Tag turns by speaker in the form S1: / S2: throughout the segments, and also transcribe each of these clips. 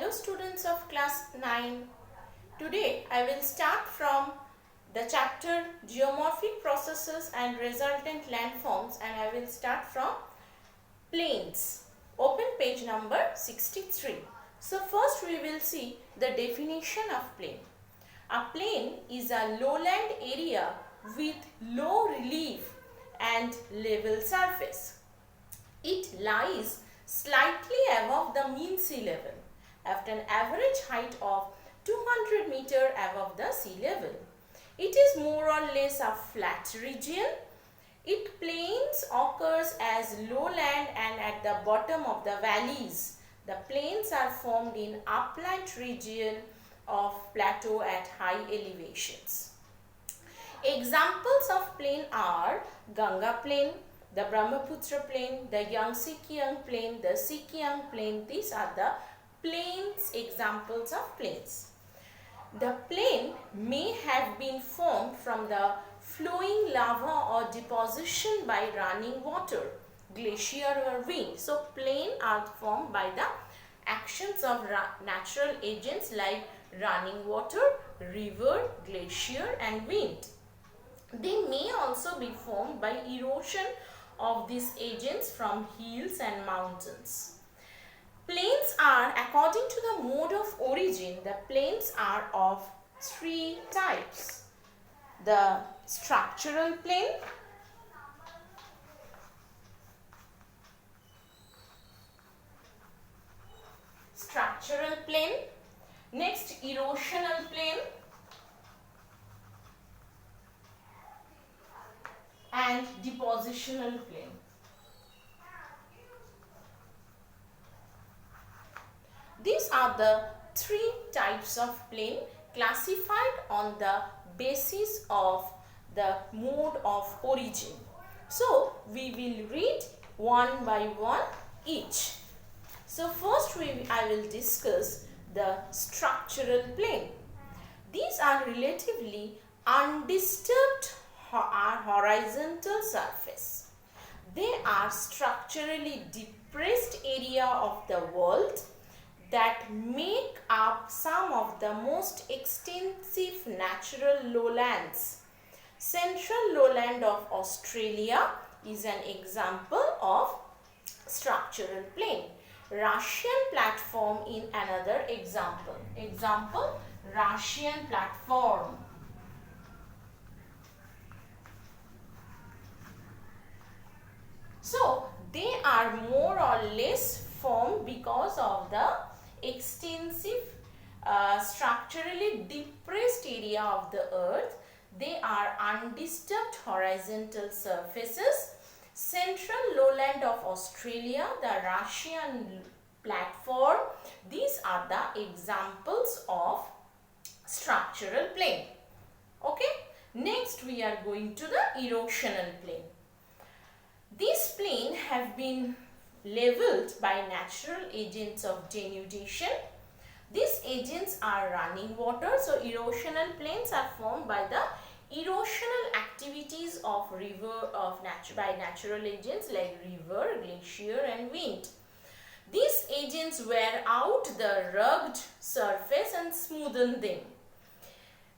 S1: Hello students of class 9. Today I will start from the chapter Geomorphic Processes and Resultant Landforms, and I will start from plains. Open page number 63. So first we will see the definition of plain. A plain is a lowland area with low relief and level surface. It lies slightly above the mean sea level at an average height of 200 meter above the sea level. It is more or less a flat region. Its plains occurs as lowland, and at the bottom of the valleys, the plains are formed in upland region of plateau at high elevations. Examples of plain are Ganga plain, the Brahmaputra plain, the Yangtze-Kiang plain, the Sikiang plain. These are the plains, examples of plains. The plain may have been formed from the flowing lava or deposition by running water, glacier or wind. So plain are formed by the actions of natural agents like running water, river, glacier and wind. They may also be formed by erosion of these agents from hills and mountains. Plains are, according to the mode of origin, the plains are of three types. The structural plain, next erosional plain, and depositional plain. These are the three types of plain classified on the basis of the mode of origin. So we will read one by one each. So first I will discuss the structural plain. These are relatively undisturbed horizontal surface. They are structurally depressed area of the world that make up some of the most extensive natural lowlands. Central lowland of Australia is an example of structural plain. Russian platform in another example. Russian platform. So they are more or less formed because of the extensive structurally depressed area of the earth. They are undisturbed horizontal surfaces. Central lowland of Australia, the Russian platform, these are the examples of structural plain. Okay, next we are going to the erosional plain. These plains have been leveled by natural agents of denudation. These agents are running water. So erosional plains are formed by the erosional activities of by natural agents like river, glacier and wind. These agents wear out the rugged surface and smoothen them.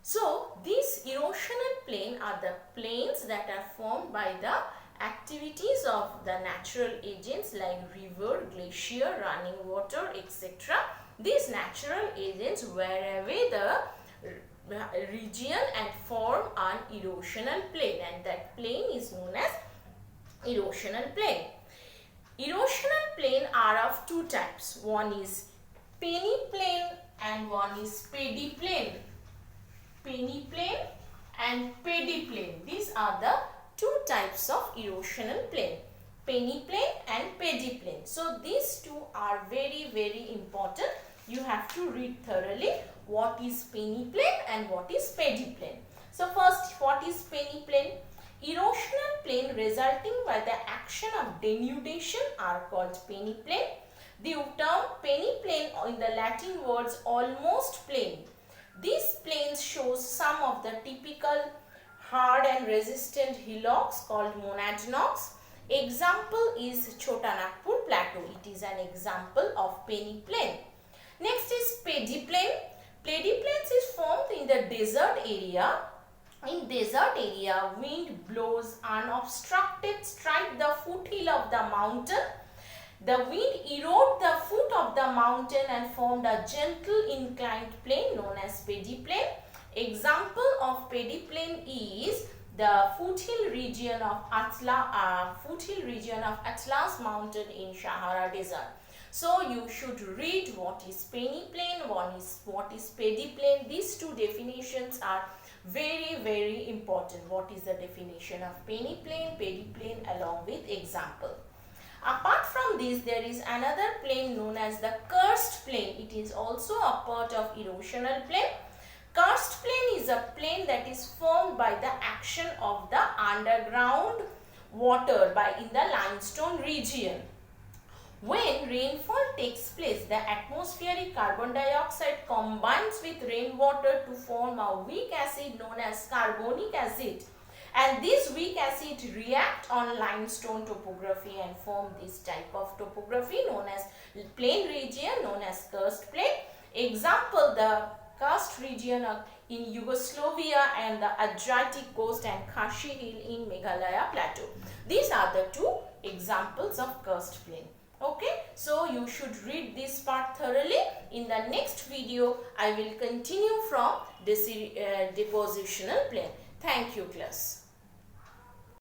S1: So these erosional plains are the plains that are formed by the activities of the natural agents like river, glacier, running water, etc. These natural agents wear away the region and form an erosional plain, and that plain is known as erosional plain. Erosional plain are of two types. One is penny plain and one is paddy plain. Penny plain and paddy plain. These are the two types of erosional plain, penny plain and paddy plain. So these two are very, very important. You have to read thoroughly what is penny plain and what is paddy plain. So first, what is penny plain? Erosional plain resulting by the action of denudation are called penny plain. The term penny plain in the Latin words almost plain. These plains shows some of the typical hard and resistant hillocks called monadnocks. Example is Chota Nagpur plateau. It is an example of penny plain. Next is Plain. Plains is formed in the desert area. In desert area, wind blows unobstructed, strike the foothill of the mountain. The wind erode the foot of the mountain and formed a gentle inclined plain known as plain. Example of plain is the foothill region of Atlas mountain in Sahara desert. So you should read what is peneplain, what is plain. These two definitions are very important. What is the definition of peneplain along with example. Apart from this, there is another plain known as the karst plain. It is also a part of erosional plain. Karst plain is a plain that is formed by the action of the underground water in the limestone region. When rainfall takes place, the atmospheric carbon dioxide combines with rainwater to form a weak acid known as carbonic acid. And this weak acid react on limestone topography and form this type of topography known as plain region known as karst plain. Example, the karst region in Yugoslavia and the Adriatic coast and Khasi Hill in Meghalaya plateau. These are the two examples of karst plain. Okay, so you should read this part thoroughly. In the next video, I will continue from depositional plain. Thank you, class.